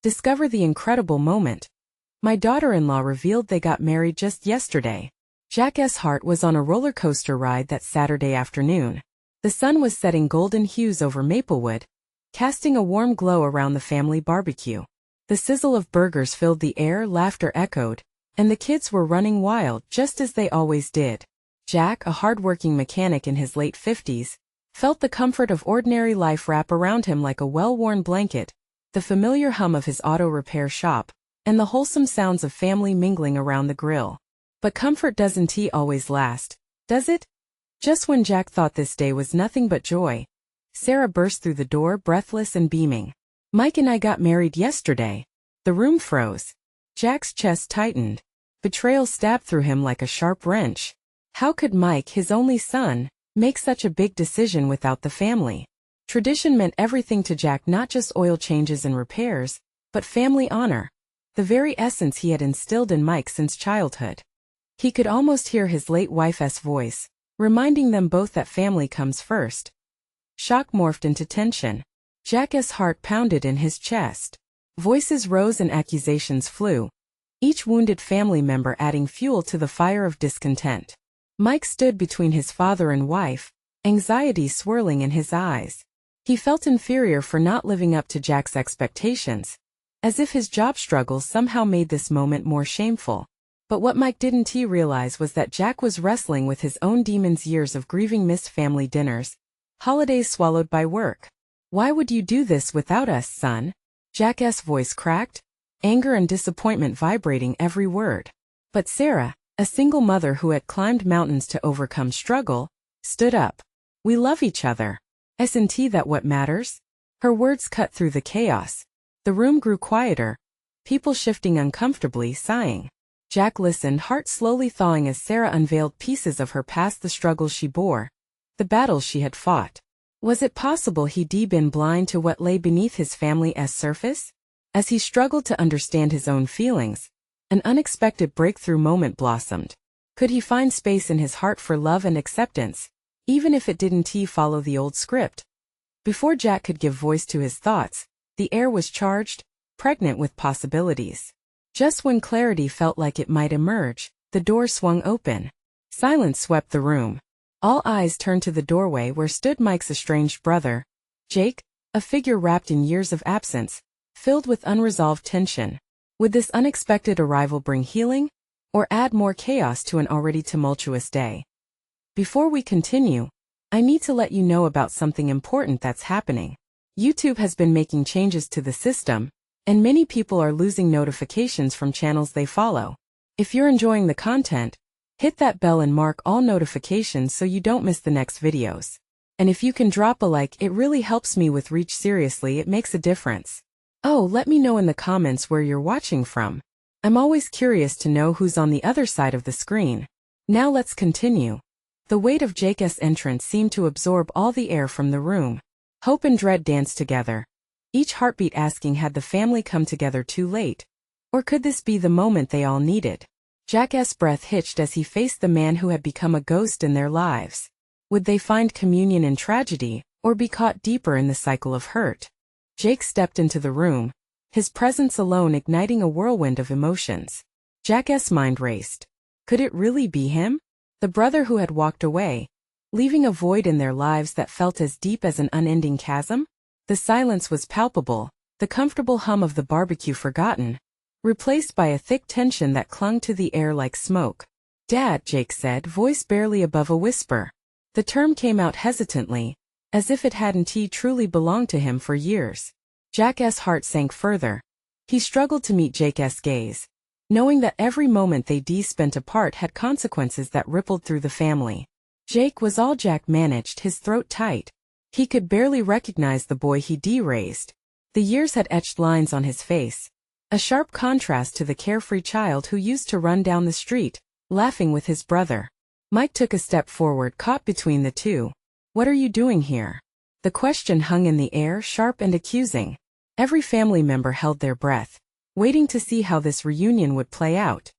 Discover the incredible moment. My daughter-in-law revealed they got married just yesterday. Jack's heart was on a roller coaster ride that Saturday afternoon. The sun was setting golden hues over Maplewood, casting a warm glow around the family barbecue. The sizzle of burgers filled the air, laughter echoed, and the kids were running wild just as they always did. Jack, a hard-working mechanic in his late 50s, felt the comfort of ordinary life wrap around him like a well-worn blanket, the familiar hum of his auto repair shop, and the wholesome sounds of family mingling around the grill. But comfort doesn't always last, does it? Just when Jack thought this day was nothing but joy, Sarah burst through the door, breathless and beaming. Mike and I got married yesterday. The room froze. Jack's chest tightened. Betrayal stabbed through him like a sharp wrench. How could Mike, his only son, make such a big decision without the family? Tradition meant everything to Jack, not just oil changes and repairs, but family honor, the very essence he had instilled in Mike since childhood. He could almost hear his late wife's voice, reminding them both that family comes first. Shock morphed into tension. Jack's heart pounded in his chest. Voices rose and accusations flew, each wounded family member adding fuel to the fire of discontent. Mike stood between his father and wife, anxiety swirling in his eyes. He felt inferior for not living up to Jack's expectations, as if his job struggles somehow made this moment more shameful. But what Mike didn't realize was that Jack was wrestling with his own demons, years of grieving, missed family dinners, holidays swallowed by work. Why would you do this without us, son? Jack's voice cracked, anger and disappointment vibrating every word. But Sarah, a single mother who had climbed mountains to overcome struggle, stood up. We love each other. Isn't that what matters? Her words cut through the chaos. The room grew quieter, people shifting uncomfortably, sighing. Jack listened, heart slowly thawing as Sarah unveiled pieces of her past, the struggles she bore, the battles she had fought. Was it possible he'd been blind to what lay beneath his family's surface? As he struggled to understand his own feelings, an unexpected breakthrough moment blossomed. Could he find space in his heart for love and acceptance, even if it didn't follow the old script? Before Jack could give voice to his thoughts, the air was charged, pregnant with possibilities. Just when clarity felt like it might emerge, the door swung open. Silence swept the room. All eyes turned to the doorway where stood Mike's estranged brother, Jake, a figure wrapped in years of absence, filled with unresolved tension. Would this unexpected arrival bring healing, or add more chaos to an already tumultuous day? Before we continue, I need to let you know about something important that's happening. YouTube has been making changes to the system, and many people are losing notifications from channels they follow. If you're enjoying the content, hit that bell and mark all notifications so you don't miss the next videos. And if you can drop a like, it really helps me with reach. Seriously, it makes a difference. Oh, let me know in the comments where you're watching from. I'm always curious to know who's on the other side of the screen. Now let's continue. The weight of Jake's entrance seemed to absorb all the air from the room. Hope and dread danced together, each heartbeat asking, had the family come together too late? Or could this be the moment they all needed? Jack's breath hitched as he faced the man who had become a ghost in their lives. Would they find communion in tragedy, or be caught deeper in the cycle of hurt? Jake stepped into the room, his presence alone igniting a whirlwind of emotions. Jack's mind raced. Could it really be him? The brother who had walked away, leaving a void in their lives that felt as deep as an unending chasm? The silence was palpable, the comfortable hum of the barbecue forgotten, replaced by a thick tension that clung to the air like smoke. "Dad," Jake said, voice barely above a whisper. The term came out hesitantly, as if it hadn't truly belonged to him for years. Jack's heart sank further. He struggled to meet Jake's gaze, knowing that every moment they spent apart had consequences that rippled through the family. Jake was all Jack managed, his throat tight. He could barely recognize the boy he raised. The years had etched lines on his face, a sharp contrast to the carefree child who used to run down the street, laughing with his brother. Mike took a step forward, caught between the two. "What are you doing here?" The question hung in the air, sharp and accusing. Every family member held their breath, waiting to see how this reunion would play out.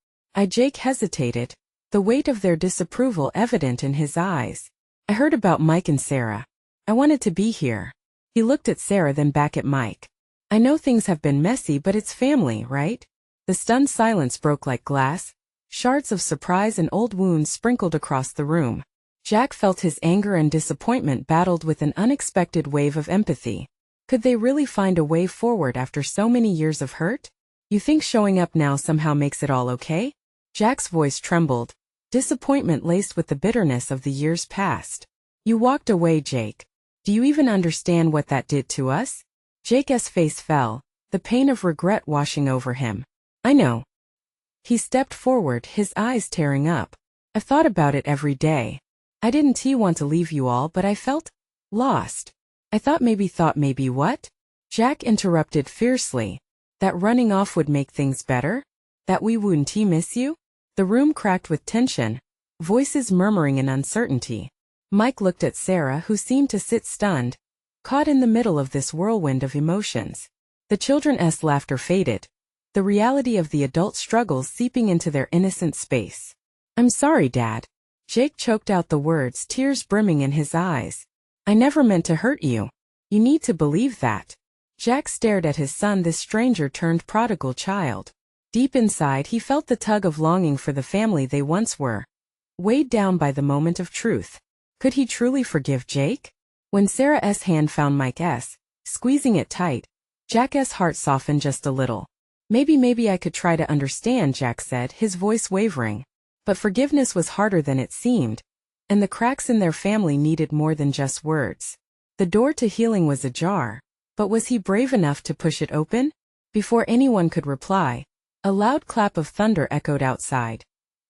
Jake hesitated, the weight of their disapproval evident in his eyes. "I heard about Mike and Sarah. I wanted to be here." He looked at Sarah, then back at Mike. I know things have been messy, but it's family, right? The stunned silence broke like glass. Shards of surprise and old wounds sprinkled across the room. Jack felt his anger and disappointment battled with an unexpected wave of empathy. Could they really find a way forward after so many years of hurt? You think showing up now somehow makes it all okay? Jack's voice trembled, disappointment laced with the bitterness of the years past. You walked away, Jake. Do you even understand what that did to us? Jake's face fell, the pain of regret washing over him. I know. He stepped forward, his eyes tearing up. I've thought about it every day. I didn't want to leave you all, but I felt lost. I thought maybe what? Jack interrupted fiercely. That running off would make things better? That we wouldn't miss you? The room cracked with tension, voices murmuring in uncertainty. Mike looked at Sarah, who seemed to sit stunned, caught in the middle of this whirlwind of emotions. The children's laughter faded, the reality of the adult struggles seeping into their innocent space. I'm sorry, Dad. Jake choked out the words, tears brimming in his eyes. I never meant to hurt you. You need to believe that. Jack stared at his son, this stranger-turned-prodigal child. Deep inside, he felt the tug of longing for the family they once were, weighed down by the moment of truth. Could he truly forgive Jake? When Sarah's hand found Mike's, squeezing it tight, Jack's heart softened just a little. Maybe I could try to understand, Jack said, his voice wavering. But forgiveness was harder than it seemed, and the cracks in their family needed more than just words. The door to healing was ajar, but was he brave enough to push it open? Before anyone could reply, a loud clap of thunder echoed outside.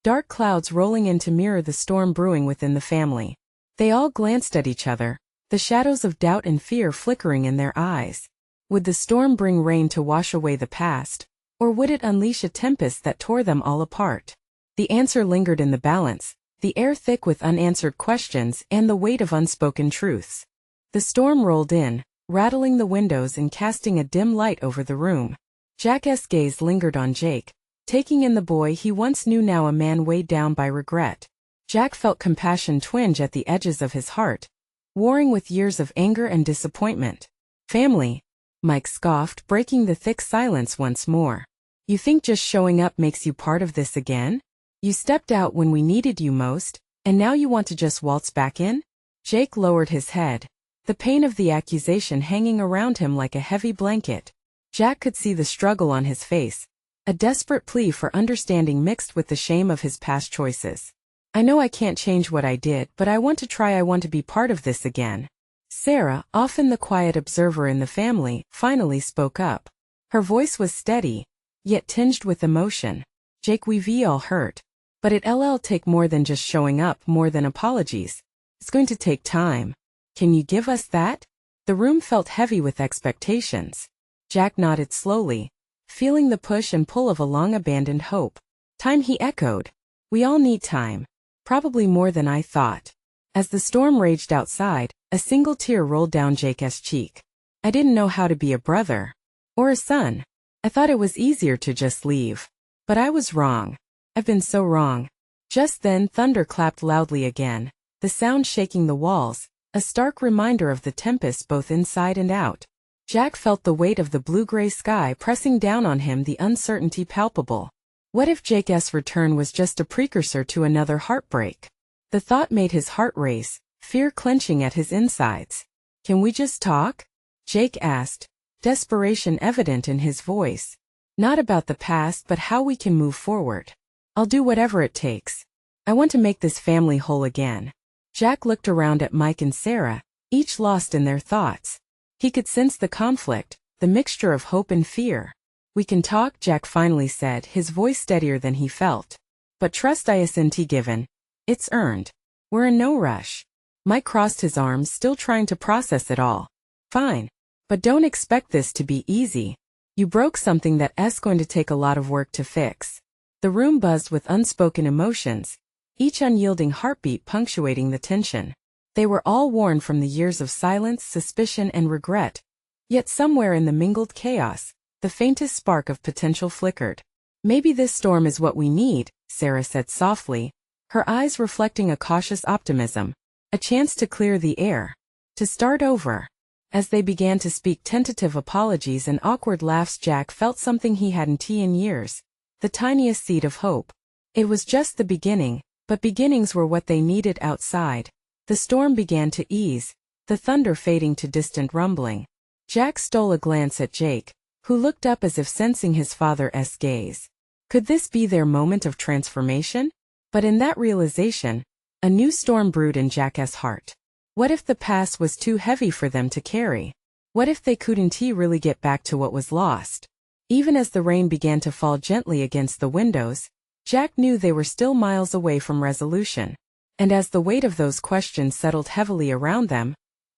Dark clouds rolling in to mirror the storm brewing within the family. They all glanced at each other, the shadows of doubt and fear flickering in their eyes. Would the storm bring rain to wash away the past, or would it unleash a tempest that tore them all apart? The answer lingered in the balance, the air thick with unanswered questions and the weight of unspoken truths. The storm rolled in, rattling the windows and casting a dim light over the room. Jack's gaze lingered on Jake, taking in the boy he once knew, now a man weighed down by regret. Jack felt compassion twinge at the edges of his heart, warring with years of anger and disappointment. Family, Mike scoffed, breaking the thick silence once more. You think just showing up makes you part of this again? You stepped out when we needed you most, and now you want to just waltz back in? Jake lowered his head, the pain of the accusation hanging around him like a heavy blanket. Jack could see the struggle on his face, a desperate plea for understanding mixed with the shame of his past choices. I know I can't change what I did, but I want to try. I want to be part of this again. Sarah, often the quiet observer in the family, finally spoke up. Her voice was steady, yet tinged with emotion. Jake, we've all hurt. But it'll take more than just showing up, more than apologies. It's going to take time. Can you give us that? The room felt heavy with expectations. Jack nodded slowly, feeling the push and pull of a long-abandoned hope. Time, he echoed. We all need time. Probably more than I thought. As the storm raged outside, a single tear rolled down Jake's cheek. I didn't know how to be a brother. Or a son. I thought it was easier to just leave. But I was wrong. I've been so wrong. Just then, thunder clapped loudly again, the sound shaking the walls, a stark reminder of the tempest both inside and out. Jack felt the weight of the blue-gray sky pressing down on him, the uncertainty palpable. What if Jake's return was just a precursor to another heartbreak? The thought made his heart race, fear clenching at his insides. Can we just talk? Jake asked, desperation evident in his voice. Not about the past, but how we can move forward. I'll do whatever it takes. I want to make this family whole again. Jack looked around at Mike and Sarah, each lost in their thoughts. He could sense the conflict, the mixture of hope and fear. We can talk, Jack finally said, his voice steadier than he felt. But trust isn't given. It's earned. We're in no rush. Mike crossed his arms, still trying to process it all. Fine. But don't expect this to be easy. You broke something that's going to take a lot of work to fix. The room buzzed with unspoken emotions, each unyielding heartbeat punctuating the tension. They were all worn from the years of silence, suspicion, and regret. Yet somewhere in the mingled chaos, the faintest spark of potential flickered. Maybe this storm is what we need, Sarah said softly, her eyes reflecting a cautious optimism. A chance to clear the air. To start over. As they began to speak tentative apologies and awkward laughs, Jack felt something he hadn't in years. The tiniest seed of hope. It was just the beginning, but beginnings were what they needed outside. The storm began to ease, the thunder fading to distant rumbling. Jack stole a glance at Jake, who looked up as if sensing his father's gaze. Could this be their moment of transformation? But in that realization, a new storm brewed in Jack's heart. What if the past was too heavy for them to carry? What if they couldn't really get back to what was lost? Even as the rain began to fall gently against the windows, Jack knew they were still miles away from resolution. And as the weight of those questions settled heavily around them,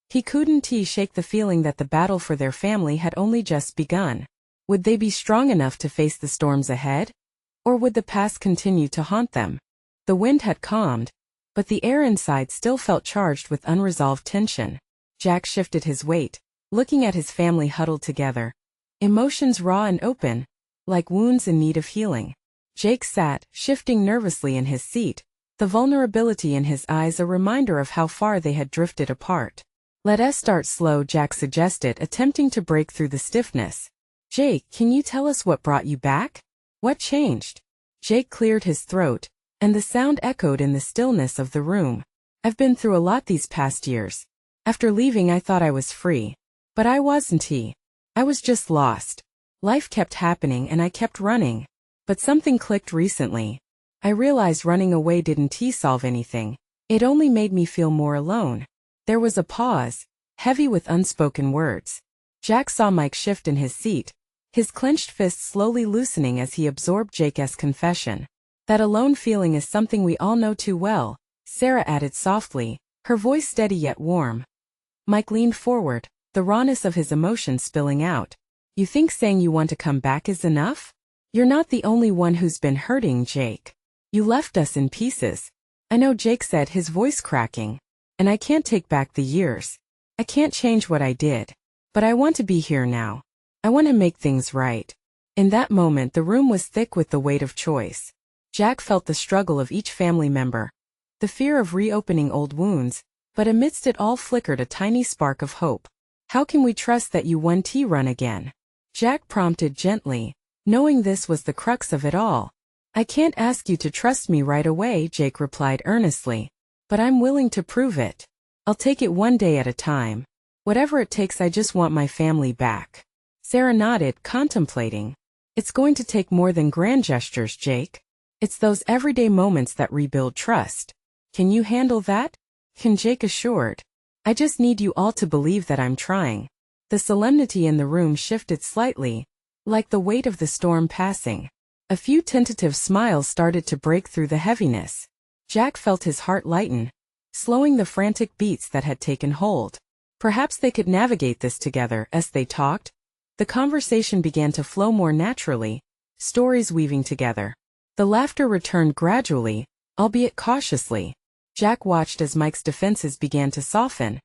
he couldn't shake the feeling that the battle for their family had only just begun. Would they be strong enough to face the storms ahead? Or would the past continue to haunt them? The wind had calmed, but the air inside still felt charged with unresolved tension. Jack shifted his weight, looking at his family huddled together, emotions raw and open, like wounds in need of healing. Jake sat, shifting nervously in his seat, the vulnerability in his eyes a reminder of how far they had drifted apart. "Let us start slow," Jack suggested, attempting to break through the stiffness. "Jake, can you tell us what brought you back? What changed?" Jake cleared his throat, and the sound echoed in the stillness of the room. "I've been through a lot these past years. After leaving I thought I was free. But I wasn't. I was just lost. Life kept happening and I kept running. But something clicked recently. I realized running away didn't solve anything. It only made me feel more alone." There was a pause, heavy with unspoken words. Jack saw Mike shift in his seat, his clenched fist slowly loosening as he absorbed Jake's confession. "That alone feeling is something we all know too well," Sarah added softly, her voice steady yet warm. Mike leaned forward, the rawness of his emotion spilling out. "You think saying you want to come back is enough? You're not the only one who's been hurting, Jake. You left us in pieces." "I know," Jake said, his voice cracking. "And I can't take back the years. I can't change what I did. But I want to be here now. I want to make things right." In that moment the room was thick with the weight of choice. Jack felt the struggle of each family member, the fear of reopening old wounds, but amidst it all flickered a tiny spark of hope. "How can we trust that you won't run again?" Jack prompted gently, knowing this was the crux of it all. "I can't ask you to trust me right away," Jake replied earnestly, "but I'm willing to prove it. I'll take it one day at a time. Whatever it takes, I just want my family back." Sarah nodded, contemplating. "It's going to take more than grand gestures, Jake. It's those everyday moments that rebuild trust. Can you handle that?" Jake assured. "I just need you all to believe that I'm trying." The solemnity in the room shifted slightly, like the weight of the storm passing. A few tentative smiles started to break through the heaviness. Jack felt his heart lighten, slowing the frantic beats that had taken hold. Perhaps they could navigate this together. As they talked, the conversation began to flow more naturally, stories weaving together. The laughter returned gradually, albeit cautiously. Jack watched as Mike's defenses began to soften,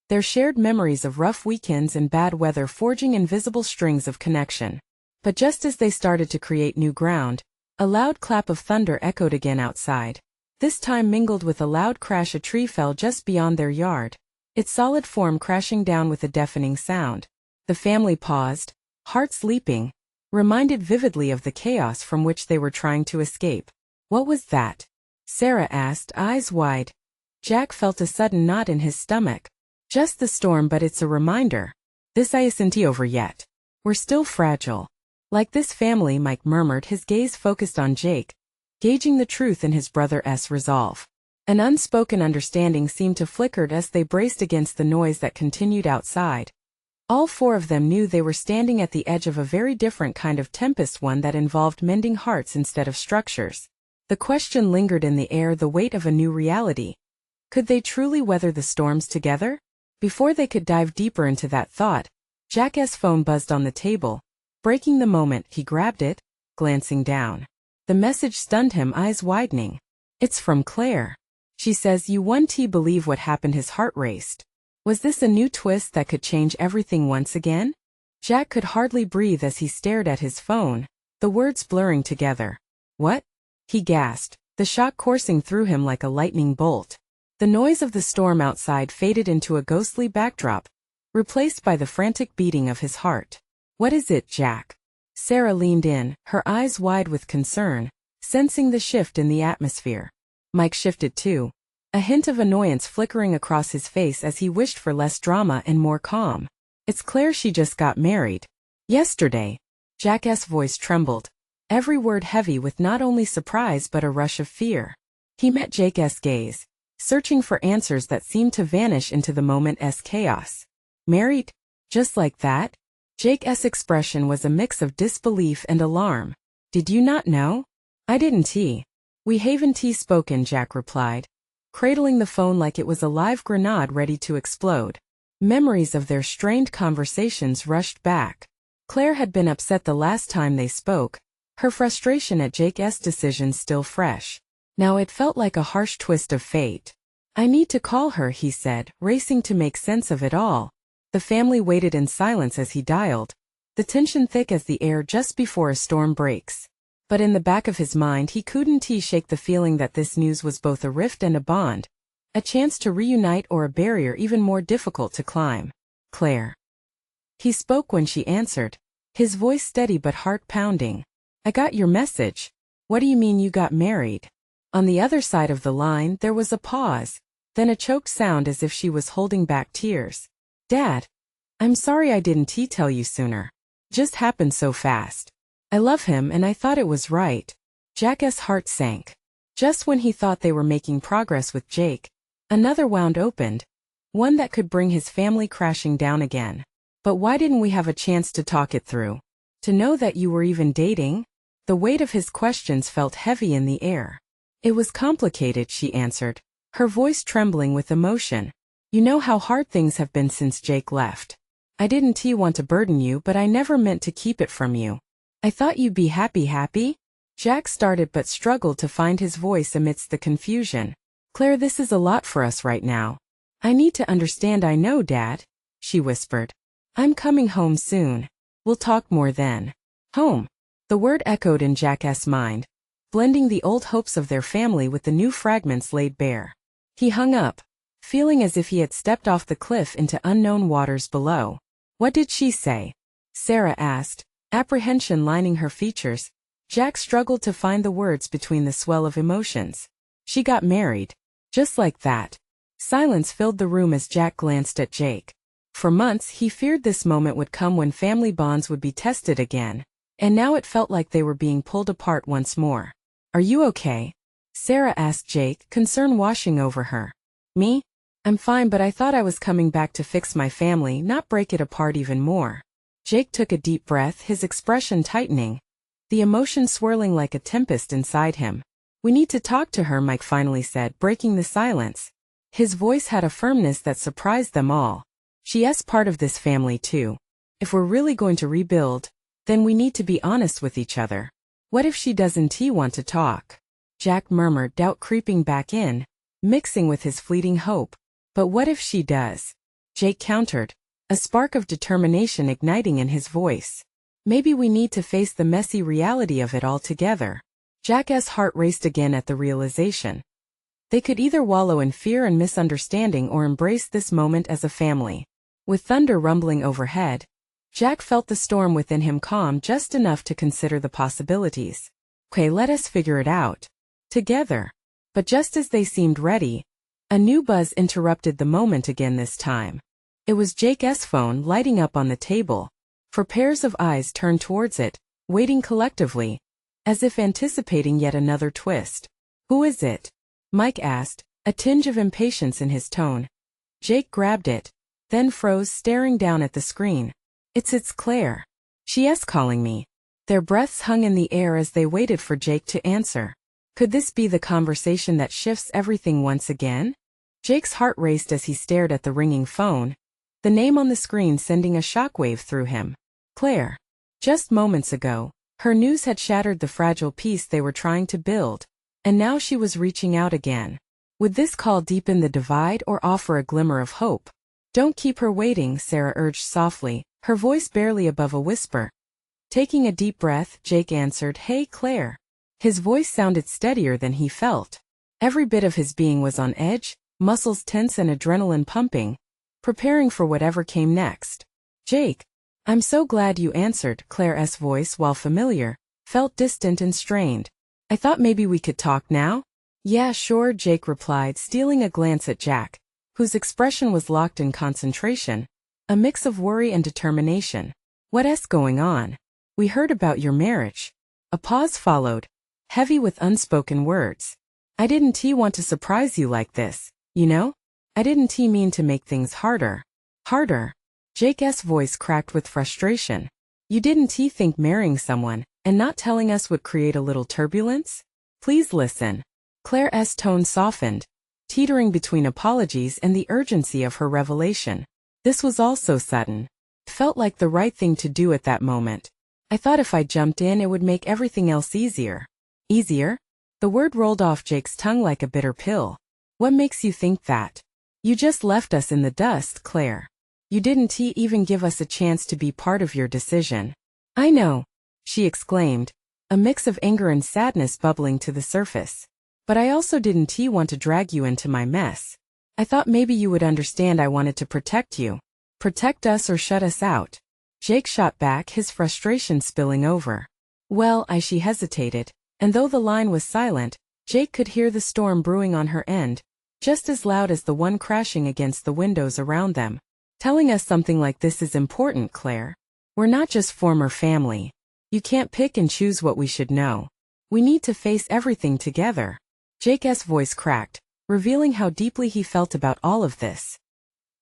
their shared memories of rough weekends and bad weather forging invisible strings of connection. But just as they started to create new ground, a loud clap of thunder echoed again outside. This time mingled with a loud crash. A tree fell just beyond their yard, its solid form crashing down with a deafening sound. The family paused, hearts leaping, reminded vividly of the chaos from which they were trying to escape. "What was that?" Sarah asked, eyes wide. Jack felt a sudden knot in his stomach. "Just the storm, but it's a reminder. This isn't over yet. We're still fragile." "Like this family," Mike murmured, his gaze focused on Jake, gauging the truth in his brother's resolve. An unspoken understanding seemed to flicker as they braced against the noise that continued outside. All four of them knew they were standing at the edge of a very different kind of tempest, one that involved mending hearts instead of structures. The question lingered in the air, the weight of a new reality. Could they truly weather the storms together? Before they could dive deeper into that thought, Jack's phone buzzed on the table. Breaking the moment, he grabbed it, glancing down. The message stunned him, eyes widening. "It's from Claire. She says you won't believe what happened." His heart raced. Was this a new twist that could change everything once again? Jack could hardly breathe as he stared at his phone, the words blurring together. "What?" he gasped, the shock coursing through him like a lightning bolt. The noise of the storm outside faded into a ghostly backdrop, replaced by the frantic beating of his heart. "What is it, Jack?" Sarah leaned in, her eyes wide with concern, sensing the shift in the atmosphere. Mike shifted too, a hint of annoyance flickering across his face as he wished for less drama and more calm. "It's Claire. She just got married. Yesterday." Jack's voice trembled, every word heavy with not only surprise but a rush of fear. He met Jake's gaze, searching for answers that seemed to vanish into the moment's chaos. "Married? Just like that?" Jake's expression was a mix of disbelief and alarm. "Did you not know?" "I didn't. We haven't spoken," Jack replied, cradling the phone like it was a live grenade ready to explode. Memories of their strained conversations rushed back. Claire had been upset the last time they spoke, her frustration at Jake's decision still fresh. Now it felt like a harsh twist of fate. "I need to call her," he said, racing to make sense of it all. The family waited in silence as he dialed, the tension thick as the air just before a storm breaks. But in the back of his mind he couldn't shake the feeling that this news was both a rift and a bond, a chance to reunite or a barrier even more difficult to climb. "Claire." He spoke when she answered, his voice steady but heart-pounding. "I got your message. What do you mean you got married?" On the other side of the line there was a pause, then a choked sound as if she was holding back tears. "Dad, I'm sorry I didn't tell you sooner. Just happened so fast. I love him and I thought it was right." Jack's heart sank. Just when he thought they were making progress with Jake, another wound opened, one that could bring his family crashing down again. "But why didn't we have a chance to talk it through? To know that you were even dating?" The weight of his questions felt heavy in the air. "It was complicated," she answered, her voice trembling with emotion. "You know how hard things have been since Jake left. I didn't want to burden you, but I never meant to keep it from you. I thought you'd be happy? Jack started but struggled to find his voice amidst the confusion. "Claire, this is a lot for us right now. I need to understand." "I know, Dad," she whispered. "I'm coming home soon. We'll talk more then." Home. The word echoed in Jack's mind, blending the old hopes of their family with the new fragments laid bare. He hung up, feeling as if he had stepped off the cliff into unknown waters below. "What did she say?" Sarah asked, apprehension lining her features. Jack struggled to find the words between the swell of emotions. "She got married. Just like that." Silence filled the room as Jack glanced at Jake. For months he feared this moment would come when family bonds would be tested again, and now it felt like they were being pulled apart once more. "Are you okay?" Sarah asked Jake, concern washing over her. "Me? I'm fine, but I thought I was coming back to fix my family, not break it apart even more." Jake took a deep breath, his expression tightening, the emotion swirling like a tempest inside him. "We need to talk to her," Mike finally said, breaking the silence. His voice had a firmness that surprised them all. "She's part of this family too. If we're really going to rebuild, then we need to be honest with each other." "What if she doesn't want to talk?" Jack murmured, doubt creeping back in, mixing with his fleeting hope. "But what if she does?" Jake countered, a spark of determination igniting in his voice. "Maybe we need to face the messy reality of it all together." Jack's heart raced again at the realization. They could either wallow in fear and misunderstanding or embrace this moment as a family. With thunder rumbling overhead, Jack felt the storm within him calm just enough to consider the possibilities. "Okay, let us figure it out. Together." But just as they seemed ready, a new buzz interrupted the moment again this time. It was Jake's phone lighting up on the table, for pairs of eyes turned towards it, waiting collectively, as if anticipating yet another twist. "Who is it?" Mike asked, a tinge of impatience in his tone. Jake grabbed it, then froze, staring down at the screen. It's Claire. She's calling me." Their breaths hung in the air as they waited for Jake to answer. Could this be the conversation that shifts everything once again? Jake's heart raced as he stared at the ringing phone, the name on the screen sending a shockwave through him. Claire. Just moments ago, her news had shattered the fragile peace they were trying to build, and now she was reaching out again. Would this call deepen the divide or offer a glimmer of hope? "Don't keep her waiting," Sarah urged softly, her voice barely above a whisper. Taking a deep breath, Jake answered, "Hey, Claire." His voice sounded steadier than he felt. Every bit of his being was on edge, muscles tense and adrenaline pumping. preparing for whatever came next. Jake, I'm so glad you answered. Claire's voice, while familiar, felt distant and strained. I thought maybe we could talk now? Yeah, sure, Jake replied, stealing a glance at Jack, whose expression was locked in concentration, a mix of worry and determination. What's going on? We heard about your marriage. A pause followed, heavy with unspoken words. I didn't want to surprise you like this, you know? I didn't mean to make things harder. Harder? Jake's voice cracked with frustration. You didn't think marrying someone and not telling us would create a little turbulence? Please listen. Claire's tone softened, teetering between apologies and the urgency of her revelation. This was all so sudden. It felt like the right thing to do at that moment. I thought if I jumped in it would make everything else easier. Easier? The word rolled off Jake's tongue like a bitter pill. What makes you think that? You just left us in the dust, Claire. You didn't even give us a chance to be part of your decision. I know, she exclaimed, a mix of anger and sadness bubbling to the surface. But I also didn't want to drag you into my mess. I thought maybe you would understand I wanted to protect you. Protect us or shut us out. Jake shot back, his frustration spilling over. Well, she hesitated, and though the line was silent, Jake could hear the storm brewing on her end, just as loud as the one crashing against the windows around them. Telling us something like this is important, Claire. We're not just former family. You can't pick and choose what we should know. We need to face everything together. Jake's voice cracked, revealing how deeply he felt about all of this.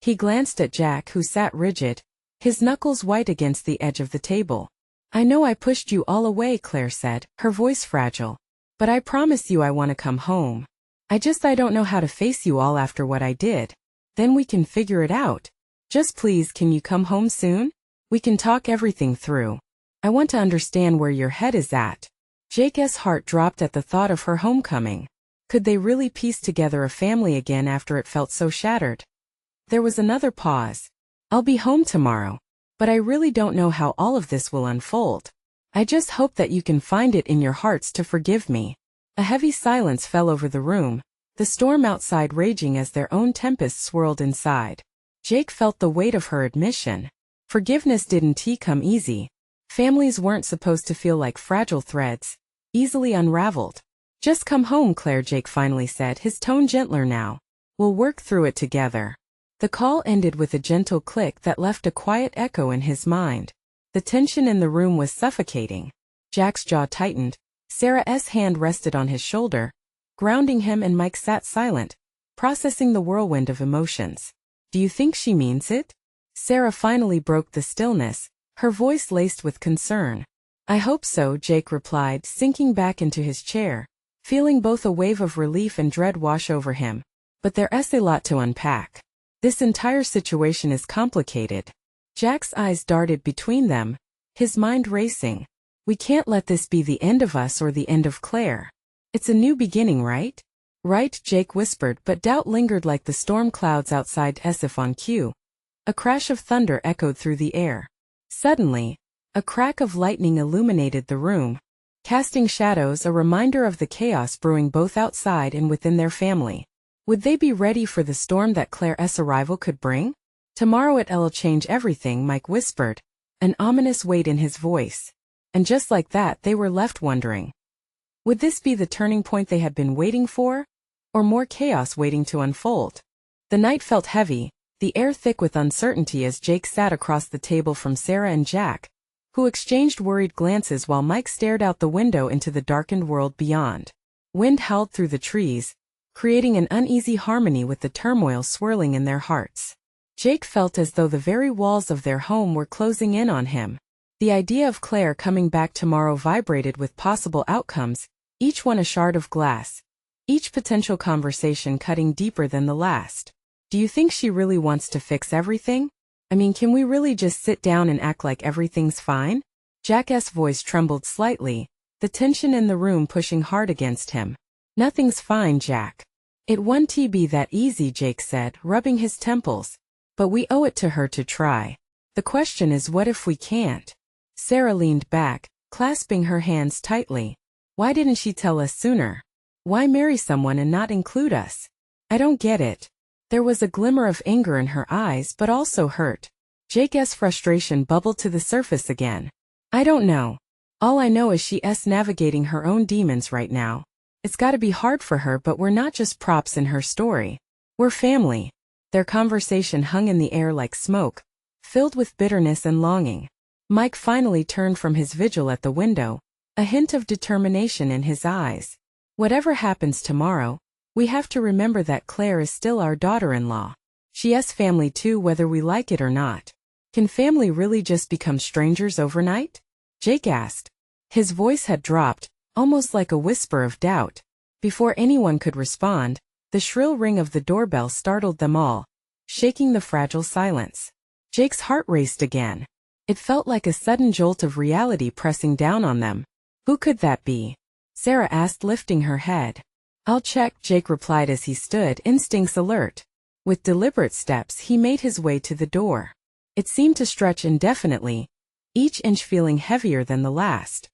He glanced at Jack, who sat rigid, his knuckles white against the edge of the table. I know I pushed you all away, Claire said, her voice fragile. But I promise you I want to come home. I don't know how to face you all after what I did. Then we can figure it out. Just please, can you come home soon? We can talk everything through. I want to understand where your head is at. Jake's heart dropped at the thought of her homecoming. Could they really piece together a family again after it felt so shattered? There was another pause. I'll be home tomorrow, but I really don't know how all of this will unfold. I just hope that you can find it in your hearts to forgive me. A heavy silence fell over the room, the storm outside raging as their own tempest swirled inside. Jake felt the weight of her admission. Forgiveness didn't come easy. Families weren't supposed to feel like fragile threads, easily unraveled. Just come home, Claire, Jake finally said, his tone gentler now. We'll work through it together. The call ended with a gentle click that left a quiet echo in his mind. The tension in the room was suffocating. Jack's jaw tightened. Sarah's hand rested on his shoulder, grounding him, and Mike sat silent, processing the whirlwind of emotions. Do you think she means it? Sarah finally broke the stillness, her voice laced with concern. I hope so, Jake replied, sinking back into his chair, feeling both a wave of relief and dread wash over him. But there's a lot to unpack. This entire situation is complicated. Jack's eyes darted between them, his mind racing. We can't let this be the end of us or the end of Claire. It's a new beginning, right? Right, Jake whispered, but doubt lingered like the storm clouds outside as if on cue. A crash of thunder echoed through the air. Suddenly, a crack of lightning illuminated the room, casting shadows, a reminder of the chaos brewing both outside and within their family. Would they be ready for the storm that Claire's arrival could bring? Tomorrow it'll change everything, Mike whispered, an ominous weight in his voice. And just like that, they were left wondering. Would this be the turning point they had been waiting for? Or more chaos waiting to unfold? The night felt heavy, the air thick with uncertainty as Jake sat across the table from Sarah and Jack, who exchanged worried glances while Mike stared out the window into the darkened world beyond. Wind howled through the trees, creating an uneasy harmony with the turmoil swirling in their hearts. Jake felt as though the very walls of their home were closing in on him. The idea of Claire coming back tomorrow vibrated with possible outcomes, each one a shard of glass, each potential conversation cutting deeper than the last. Do you think she really wants to fix everything? I mean, can we really just sit down and act like everything's fine? Jack's voice trembled slightly, the tension in the room pushing hard against him. Nothing's fine, Jack. It won't be that easy, Jake said, rubbing his temples. But we owe it to her to try. The question is, what if we can't? Sarah leaned back, clasping her hands tightly. Why didn't she tell us sooner? Why marry someone and not include us? I don't get it. There was a glimmer of anger in her eyes but also hurt. Jake's frustration bubbled to the surface again. I don't know. All I know is she's navigating her own demons right now. It's gotta be hard for her, but we're not just props in her story. We're family. Their conversation hung in the air like smoke, filled with bitterness and longing. Mike finally turned from his vigil at the window, a hint of determination in his eyes. Whatever happens tomorrow, we have to remember that Claire is still our daughter-in-law. She's family too, whether we like it or not. Can family really just become strangers overnight? Jake asked. His voice had dropped, almost like a whisper of doubt. Before anyone could respond, the shrill ring of the doorbell startled them all, shaking the fragile silence. Jake's heart raced again. It felt like a sudden jolt of reality pressing down on them. Who could that be? Sarah asked, lifting her head. I'll check, Jake replied as he stood, instincts alert. With deliberate steps he made his way to the door. It seemed to stretch indefinitely, each inch feeling heavier than the last.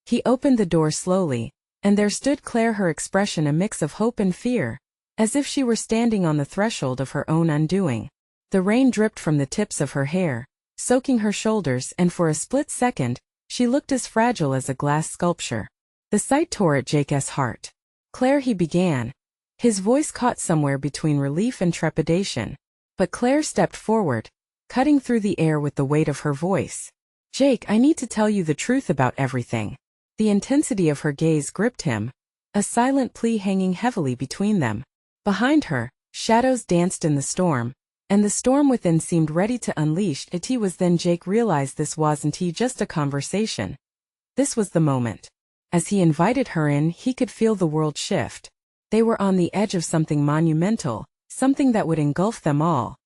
He opened the door slowly, and there stood Claire, her expression a mix of hope and fear, as if she were standing on the threshold of her own undoing. The rain dripped from the tips of her hair, soaking her shoulders, and for a split second, she looked as fragile as a glass sculpture. The sight tore at Jake's heart. Claire, he began. His voice caught somewhere between relief and trepidation. But Claire stepped forward, cutting through the air with the weight of her voice. Jake, I need to tell you the truth about everything. The intensity of her gaze gripped him, a silent plea hanging heavily between them. Behind her, shadows danced in the storm, and the storm within seemed ready to unleash it. Was then Jake realized this wasn't just a conversation. This was the moment. As he invited her in, he could feel the world shift. They were on the edge of something monumental, something that would engulf them all.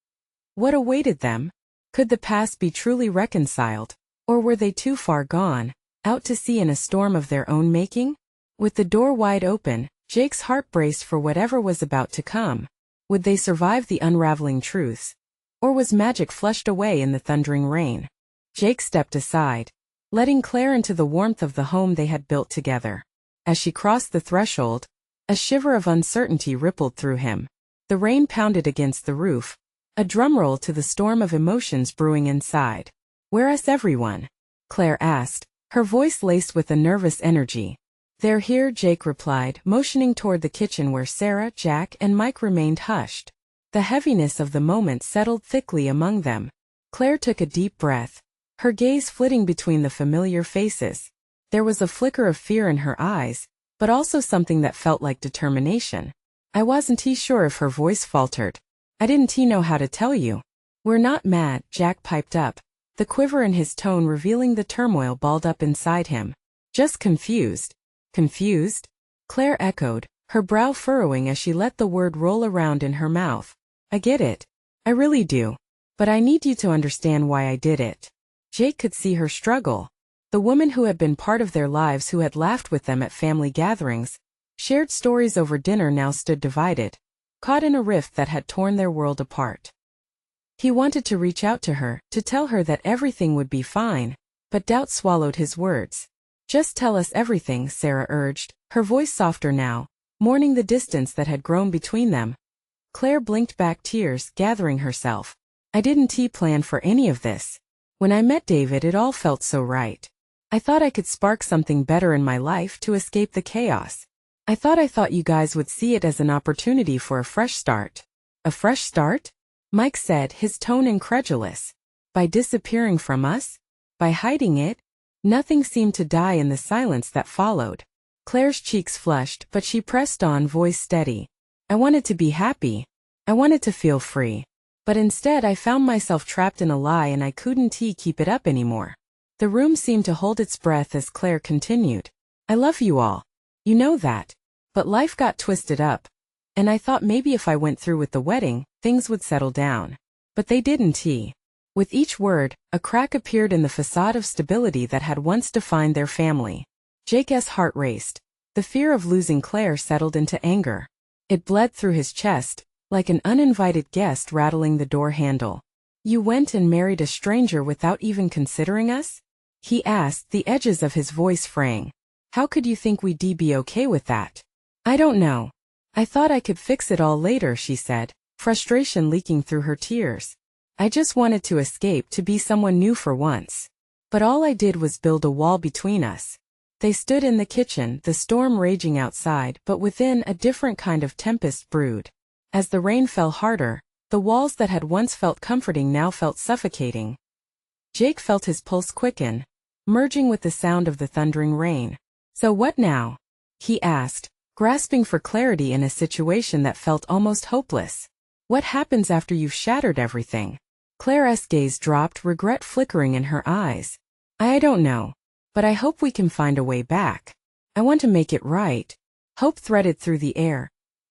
What awaited them? Could the past be truly reconciled, or were they too far gone, out to sea in a storm of their own making? With the door wide open, Jake's heart braced for whatever was about to come. Would they survive the unraveling truths? Or was magic flushed away in the thundering rain? Jake stepped aside, letting Claire into the warmth of the home they had built together. As she crossed the threshold, a shiver of uncertainty rippled through him. The rain pounded against the roof, a drumroll to the storm of emotions brewing inside. Where's everyone? Claire asked, her voice laced with a nervous energy. They're here, Jake replied, motioning toward the kitchen where Sarah, Jack, and Mike remained hushed. The heaviness of the moment settled thickly among them. Claire took a deep breath, her gaze flitting between the familiar faces. There was a flicker of fear in her eyes, but also something that felt like determination. I wasn't sure if her voice faltered. I didn't know how to tell you. We're not mad, Jack piped up, the quiver in his tone revealing the turmoil balled up inside him. Just confused. Confused? Claire echoed, her brow furrowing as she let the word roll around in her mouth. I get it. I really do. But I need you to understand why I did it. Jake could see her struggle. The woman who had been part of their lives, who had laughed with them at family gatherings, shared stories over dinner, now stood divided, caught in a rift that had torn their world apart. He wanted to reach out to her, to tell her that everything would be fine, but doubt swallowed his words. Just tell us everything, Sarah urged, her voice softer now, mourning the distance that had grown between them. Claire blinked back, tears gathering herself. I didn't plan for any of this. When I met David, it all felt so right. I thought I could spark something better in my life to escape the chaos. I thought you guys would see it as an opportunity for a fresh start. A fresh start? Mike said, his tone incredulous. By disappearing from us? By hiding it? Nothing seemed to die in the silence that followed. Claire's cheeks flushed, but she pressed on, voice steady. I wanted to be happy. I wanted to feel free. But instead I found myself trapped in a lie, and I couldn't keep it up anymore. The room seemed to hold its breath as Claire continued. I love you all. You know that. But life got twisted up. And I thought maybe if I went through with the wedding, things would settle down. But they didn't. With each word, a crack appeared in the facade of stability that had once defined their family. Jake's heart raced. The fear of losing Claire settled into anger. It bled through his chest, like an uninvited guest rattling the door handle. You went and married a stranger without even considering us? He asked, the edges of his voice fraying. How could you think we'd be okay with that? I don't know. I thought I could fix it all later, she said, frustration leaking through her tears. I just wanted to escape to be someone new for once. But all I did was build a wall between us. They stood in the kitchen, the storm raging outside, but within a different kind of tempest brewed. As the rain fell harder, the walls that had once felt comforting now felt suffocating. Jake felt his pulse quicken, merging with the sound of the thundering rain. So what now? He asked, grasping for clarity in a situation that felt almost hopeless. What happens after you've shattered everything? Claire's gaze dropped, regret flickering in her eyes. I don't know. But I hope we can find a way back. I want to make it right. Hope threaded through the air,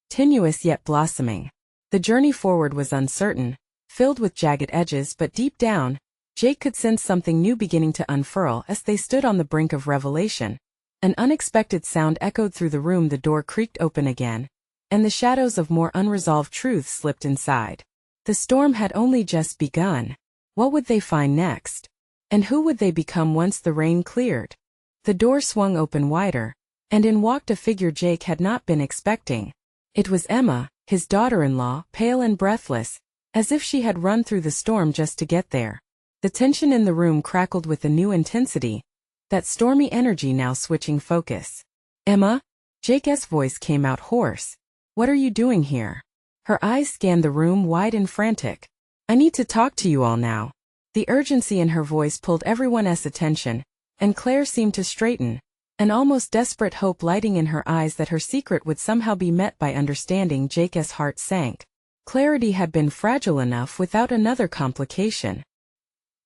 tenuous yet blossoming. The journey forward was uncertain, filled with jagged edges, but deep down, Jake could sense something new beginning to unfurl as they stood on the brink of revelation. An unexpected sound echoed through the room, the door creaked open again, and the shadows of more unresolved truths slipped inside. The storm had only just begun. What would they find next? And who would they become once the rain cleared? The door swung open wider, and in walked a figure Jake had not been expecting. It was Emma, his daughter-in-law, pale and breathless, as if she had run through the storm just to get there. The tension in the room crackled with a new intensity, that stormy energy now switching focus. Emma? Jake's voice came out hoarse. What are you doing here? Her eyes scanned the room wide and frantic. I need to talk to you all now. The urgency in her voice pulled everyone's attention, and Claire seemed to straighten, an almost desperate hope lighting in her eyes that her secret would somehow be met by understanding. Jake's heart sank. Clarity had been fragile enough without another complication.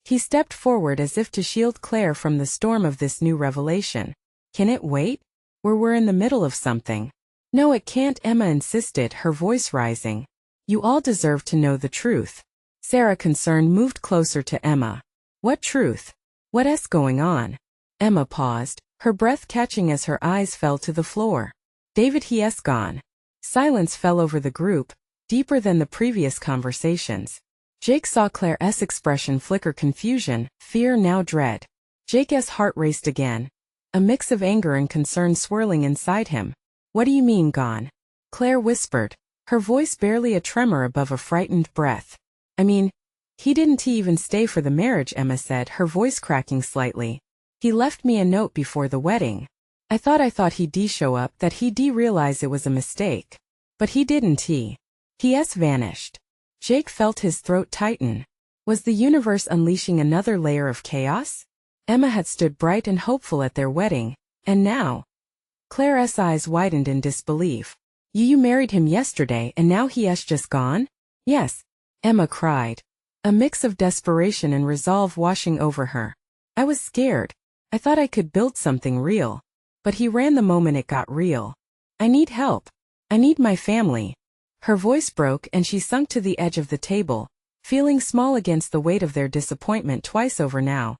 He stepped forward as if to shield Claire from the storm of this new revelation. Can it wait? We're in the middle of something. No, it can't, Emma insisted, her voice rising. You all deserve to know the truth. Sarah, concerned, moved closer to Emma. What truth? What's going on? Emma paused, her breath catching as her eyes fell to the floor. David, he's gone. Silence fell over the group, deeper than the previous conversations. Jake saw Claire's expression flicker, confusion, fear, now dread. Jake's heart raced again, a mix of anger and concern swirling inside him. What do you mean gone? Claire whispered, her voice barely a tremor above a frightened breath. I mean, he didn't even stay for the marriage, Emma said, her voice cracking slightly. He left me a note before the wedding. I thought he'd show up, that he'd realize it was a mistake. But he didn't. He's vanished. Jake felt his throat tighten. Was the universe unleashing another layer of chaos? Emma had stood bright and hopeful at their wedding, and now? Claire's eyes widened in disbelief. You married him yesterday and now he's just gone? Yes, Emma cried, a mix of desperation and resolve washing over her. I was scared. I thought I could build something real. But he ran the moment it got real. I need help. I need my family. Her voice broke and she sunk to the edge of the table, feeling small against the weight of their disappointment twice over now.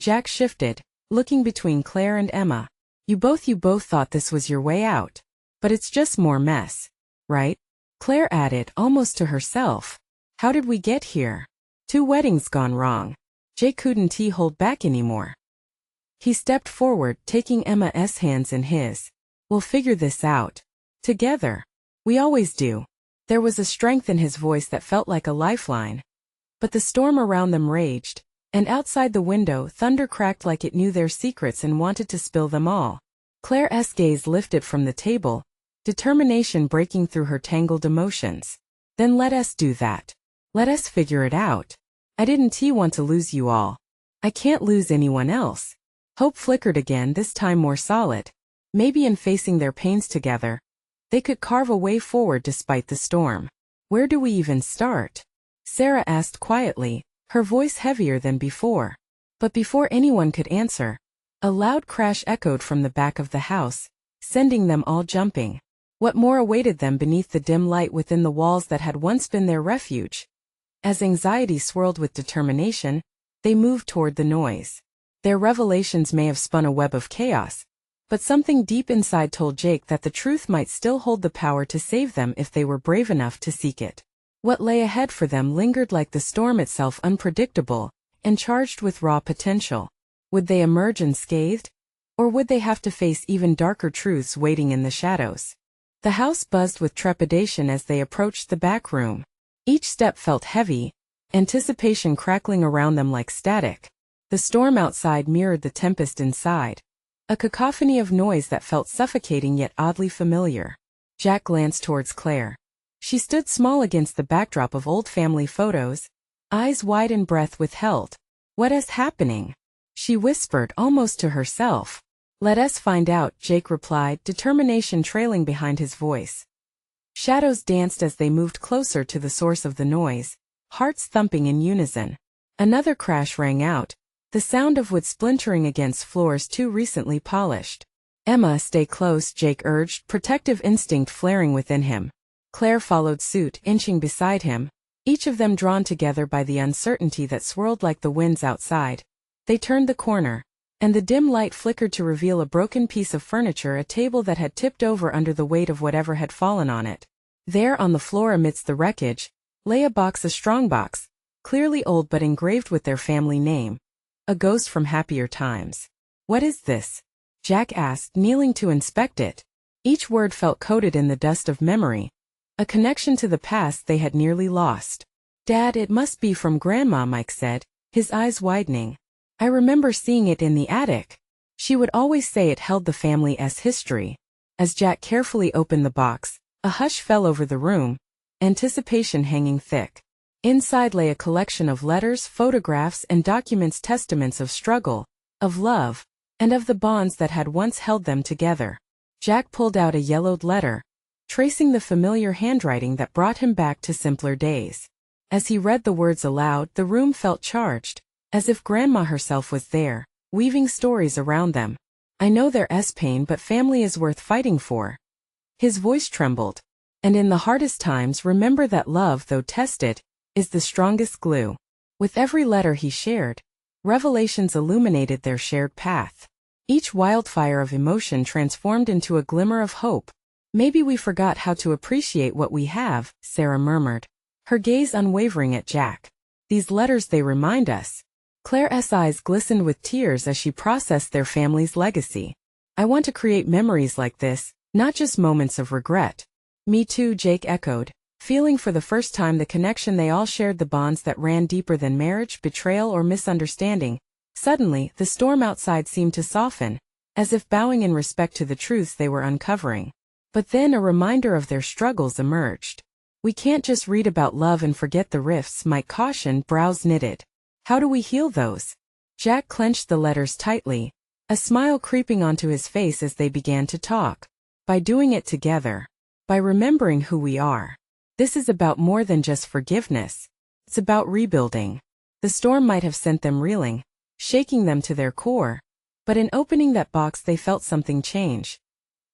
Jack shifted, looking between Claire and Emma. You both thought this was your way out. But it's just more mess. Right? Claire added, almost to herself. How did we get here? 2 weddings gone wrong. Jake couldn't hold back anymore. He stepped forward, taking Emma's hands in his. We'll figure this out. Together. We always do. There was a strength in his voice that felt like a lifeline. But the storm around them raged, and outside the window thunder cracked like it knew their secrets and wanted to spill them all. Claire's gaze lifted from the table, determination breaking through her tangled emotions. Then let us do that. Let us figure it out. I didn't want to lose you all. I can't lose anyone else. Hope flickered again, this time more solid. Maybe in facing their pains together, they could carve a way forward despite the storm. Where do we even start? Sarah asked quietly, her voice heavier than before. But before anyone could answer, a loud crash echoed from the back of the house, sending them all jumping. What more awaited them beneath the dim light within the walls that had once been their refuge? As anxiety swirled with determination, they moved toward the noise. Their revelations may have spun a web of chaos, but something deep inside told Jake that the truth might still hold the power to save them if they were brave enough to seek it. What lay ahead for them lingered like the storm itself, unpredictable and charged with raw potential. Would they emerge unscathed? Or would they have to face even darker truths waiting in the shadows? The house buzzed with trepidation as they approached the back room. Each step felt heavy, anticipation crackling around them like static. The storm outside mirrored the tempest inside, a cacophony of noise that felt suffocating yet oddly familiar. Jack glanced towards Claire. She stood small against the backdrop of old family photos, eyes wide and breath withheld. "What is happening?" she whispered almost to herself. "Let us find out," Jake replied, determination trailing behind his voice. Shadows danced as they moved closer to the source of the noise, hearts thumping in unison. Another crash rang out, the sound of wood splintering against floors too recently polished. "Emma, stay close," Jake urged, protective instinct flaring within him. Claire followed suit, inching beside him, each of them drawn together by the uncertainty that swirled like the winds outside. They turned the corner, and the dim light flickered to reveal a broken piece of furniture, a table that had tipped over under the weight of whatever had fallen on it. There on the floor amidst the wreckage, lay a strongbox, clearly old but engraved with their family name. A ghost from happier times. "What is this?" Jack asked, kneeling to inspect it. Each word felt coated in the dust of memory, a connection to the past they had nearly lost. "Dad, it must be from Grandma," Mike said, his eyes widening. "I remember seeing it in the attic. She would always say it held the family's history." As Jack carefully opened the box, a hush fell over the room, anticipation hanging thick. Inside lay a collection of letters, photographs, and documents, testaments of struggle, of love, and of the bonds that had once held them together. Jack pulled out a yellowed letter, tracing the familiar handwriting that brought him back to simpler days. As he read the words aloud, the room felt charged, as if Grandma herself was there, weaving stories around them. "I know there's pain, but family is worth fighting for." His voice trembled. "And in the hardest times, remember that love, though tested, is the strongest glue." With every letter he shared, revelations illuminated their shared path. Each wildfire of emotion transformed into a glimmer of hope. "Maybe we forgot how to appreciate what we have," Sarah murmured, her gaze unwavering at Jack. "These letters, they remind us." Claire's eyes glistened with tears as she processed their family's legacy. "I want to create memories like this, not just moments of regret." "Me too," Jake echoed, feeling for the first time the connection they all shared, the bonds that ran deeper than marriage, betrayal, or misunderstanding. Suddenly, the storm outside seemed to soften, as if bowing in respect to the truths they were uncovering. But then a reminder of their struggles emerged. "We can't just read about love and forget the rifts," Mike cautioned, brows knitted. "How do we heal those?" Jack clenched the letters tightly, a smile creeping onto his face as they began to talk. "By doing it together. By remembering who we are. This is about more than just forgiveness. It's about rebuilding." The storm might have sent them reeling, shaking them to their core, but in opening that box they felt something change.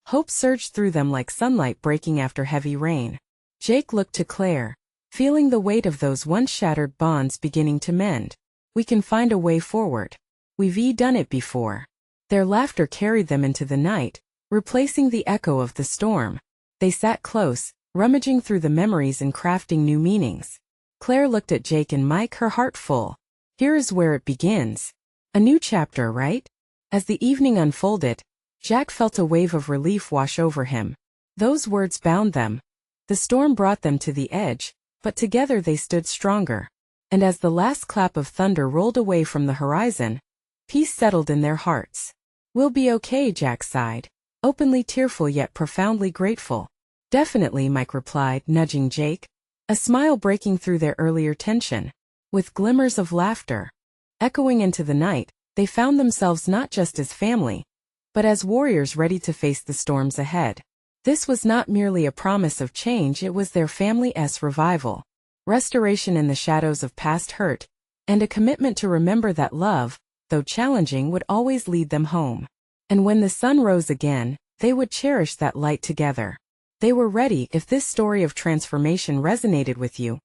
Hope surged through them like sunlight breaking after heavy rain. Jake looked to Claire, feeling the weight of those once shattered bonds beginning to mend. "We can find a way forward. We've done it before." Their laughter carried them into the night, replacing the echo of the storm. They sat close, rummaging through the memories and crafting new meanings. Claire looked at Jake and Mike, her heart full. Here is where it begins. A new chapter, right? As the evening unfolded, Jack felt a wave of relief wash over him. Those words bound them. The storm brought them to the edge, but together they stood stronger. And as the last clap of thunder rolled away from the horizon, peace settled in their hearts. "We'll be okay," Jack sighed, openly tearful yet profoundly grateful. "Definitely," Mike replied, nudging Jake, a smile breaking through their earlier tension. With glimmers of laughter echoing into the night, they found themselves not just as family, but as warriors ready to face the storms ahead. This was not merely a promise of change, it was their family's revival, restoration in the shadows of past hurt, and a commitment to remember that love, though challenging, would always lead them home. And when the sun rose again, they would cherish that light together. They were ready. If this story of transformation resonated with you,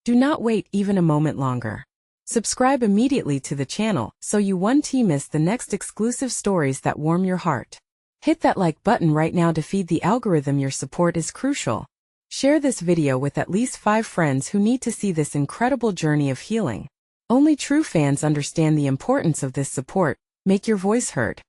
do not wait even a moment longer. Subscribe immediately to the channel so you won't miss the next exclusive stories that warm your heart. Hit that like button right now to feed the algorithm. Your support is crucial. Share this video with at least 5 friends who need to see this incredible journey of healing. Only true fans understand the importance of this support. Make your voice heard.